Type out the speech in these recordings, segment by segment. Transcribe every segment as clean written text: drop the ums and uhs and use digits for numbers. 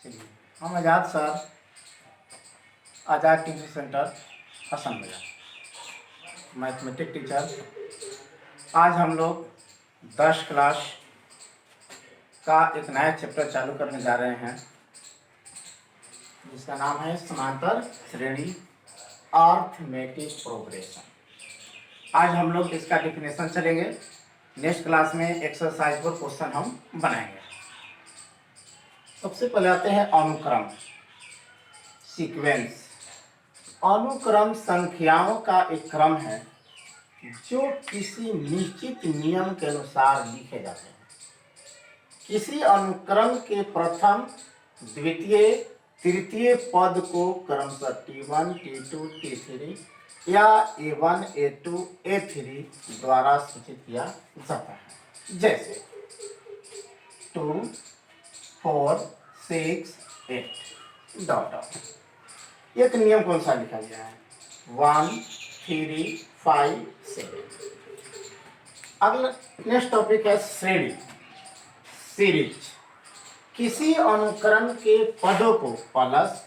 चलिए, हम आज़ाद सर, आज़ाद tuition centre Hasan बाजार, मैथमेटिक टीचर। आज हम लोग 10 क्लास का एक नया चैप्टर चालू करने जा रहे हैं जिसका नाम है समांतर श्रेणी अर्थमेटिक प्रोग्रेशन। आज हम लोग इसका डिफिनेशन चलेंगे। नेक्स्ट क्लास में एक्सरसाइज पर क्वेश्चन हम बनाएंगे। सबसे पहले आते हैं अनुक्रम, सीक्वेंस। अनुक्रम संख्याओं का एक क्रम है जो किसी निश्चित नियम के अनुसार लिखे जाते हैं। किसी अनुक्रम के प्रथम, द्वितीय, तृतीय पद को क्रमशः T1, T2, T3 या A1, A2, A3 द्वारा सूचित किया जाता है। जैसे 2, 4, 6, 8 डॉट डॉट। एक नियम कौन सा लिखा गया है? 1, 3, 5, 7। अगला नेक्स्ट टॉपिक है श्रेणी, सीरीज। किसी अनुक्रम के पदों को प्लस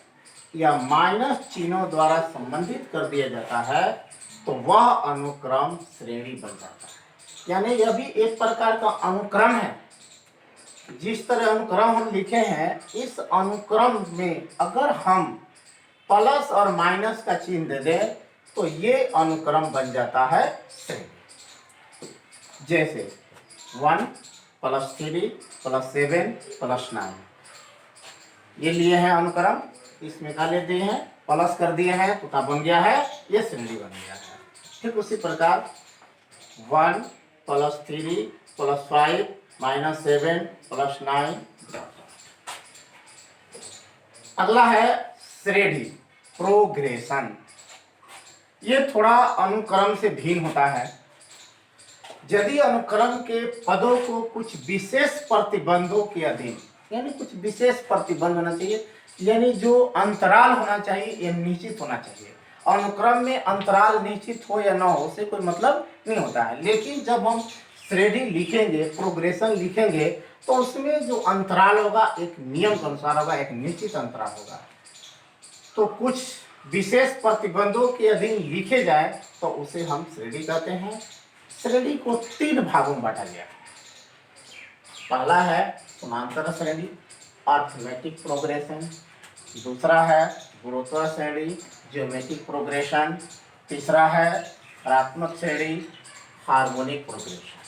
या माइनस चिन्हों द्वारा संबंधित कर दिया जाता है तो वह अनुक्रम श्रेणी बन जाता है। यानी यह भी एक प्रकार का अनुक्रम है। जिस तरह अनुक्रम हम लिखे हैं, इस अनुक्रम में अगर हम प्लस और माइनस का चिन्ह दे दें तो ये अनुक्रम बन जाता है श्रेणी। जैसे 1 + 3 + 7 + 9 ये लिए हैं अनुक्रम। इसमें का ले दिए हैं, प्लस कर दिए हैं तो क्या बन गया है? ये श्रेणी बन गया है। ठीक उसी प्रकार 1 + 3 + 5 - 7 + 9। अगला है श्रेणी, प्रोग्रेशन। ये थोड़ा अनुक्रम से भिन्न होता है। यदि अनुक्रम के पदों को कुछ विशेष प्रतिबंधों के अधीन, यानी कुछ विशेष प्रतिबंध होना चाहिए, यानी जो अंतराल होना चाहिए ये निश्चित होना चाहिए। अनुक्रम में अंतराल निश्चित हो या ना हो उससे कोई मतलब नहीं होता है। लेकिन जब हम श्रेणी लिखेंगे, प्रोग्रेशन लिखेंगे तो उसमें जो अंतराल होगा एक नियम के अनुसार होगा, एक निश्चित अंतराल होगा। तो कुछ विशेष प्रतिबंधों के अधीन लिखे जाए तो उसे हम श्रेणी कहते हैं। श्रेणी को 3 भागों में बांटा गया। पहला है समांतर श्रेणी, अर्थमेटिक प्रोग्रेशन। दूसरा है गुणोत्तर श्रेणी, ज्योमेट्रिक प्रोग्रेशन। तीसरा है ऋणात्मक श्रेणी, हार्मोनिक प्रोग्रेशन।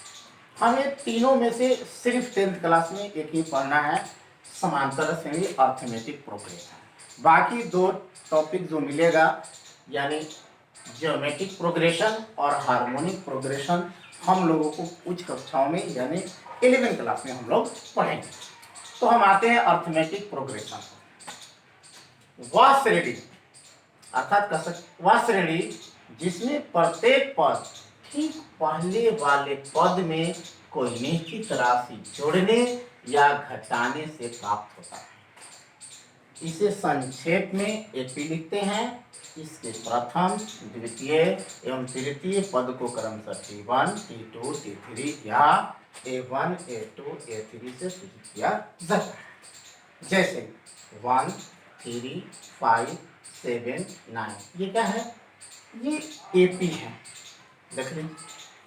हमें तीनों में से सिर्फ 10th क्लास में एक ही पढ़ना है, समांतर श्रेणी, अर्थमेटिक प्रोग्रेशन। बाकी 2 टॉपिक जो मिलेगा यानी ज्योमेट्रिक प्रोग्रेशन और हार्मोनिक प्रोग्रेशन हम लोगों को उच्च कक्षाओं में यानी 11th क्लास में हम लोग पढ़ेंगे। तो हम आते हैं अर्थमेटिक प्रोग्रेशन। वह श्रेणी अर्थात वह श्रेणी जिसमें प्रत्येक पद ठीक पहले वाले पद में कोई निश्चित राशि जोड़ने या घटाने से प्राप्त होता है। इसे संक्षेप में एपी लिखते हैं। इसके प्रथम, द्वितीय एवं तृतीय पद को क्रमशः T1, T2, T3 या A1, A2, A3 से सूचित किया जाता है। जैसे 1, 3, 5, 7, 9 ये क्या है? ये एपी है। देख लीजिए,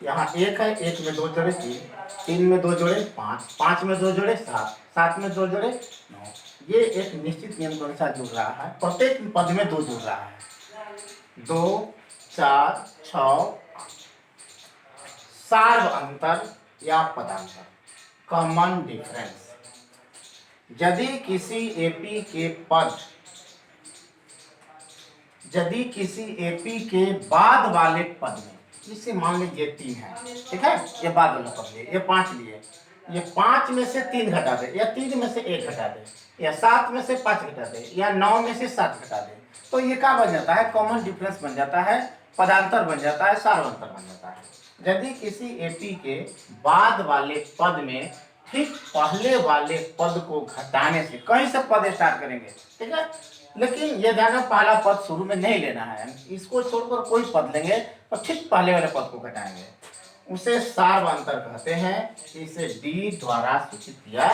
यहाँ 1 है, 1 में 2 जोड़े 3, 3 में 2 जोड़े 5, 5 में 2 जोड़े 7, 7 में 2 जोड़े 9। ये एक निश्चित नियम के अनुसार जुड़ रहा है। प्रत्येक पद में 2 जुड़ रहा है। 2, 4, 6 सार्व अंतर या पदांतर, कॉमन डिफरेंस। यदि किसी एपी के बाद वाले पद में, जिसे मान लीजिए 3 है, ठीक है, ये बाद वाला पद लिए, ये 5 लिए, ये 5 में से 3 घटा दे या 3 में से 1 घटा दे या 7 में से 5 घटा दे या 9 में से 7 घटा दे तो ये क्या बन जाता है? कॉमन डिफरेंस बन जाता है, पदांतर बन जाता है, सार्वंतर बन जाता है। यदि किसी एपी के बाद वाले पद में ठीक पहले वाले पद को घटाने से, कहीं से पद स्टार्ट करेंगे, ठीक है, लेकिन ये ध्यान पहला पद शुरू में नहीं लेना है, इसको छोड़कर कोई पद लेंगे और ठीक पहले वाले पद को घटाएंगे। उसे सार्वंतर कहते हैं। इसे डी द्वारा सूचित किया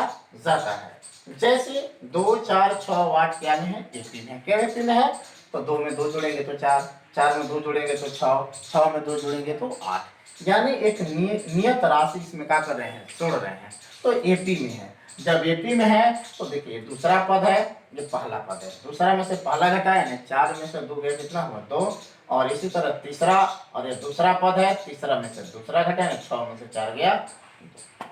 जाता है। जैसे 2, 4, 6 वाट क्या में है? एपी में। क्या एपी में है? तो 2 में 2 जुड़ेंगे तो 4, 4 में 2 जुड़ेंगे तो 6, 6 में 2 जुड़ेंगे तो 8। यानी एक नियत राशि इसमें क्या कर रहे हैं? जोड़ रहे हैं। तो एपी में है। जब एपी में है तो देखिए दूसरा पद है, ये पहला पद है। दूसरा में से पहला घटाए ना, 4 में से 2 गया, कितना हुआ? 2। और इसी तरह तीसरा, और ये दूसरा पद है, तीसरा में से दूसरा घटाए ना, 6 में से 4 गया 2।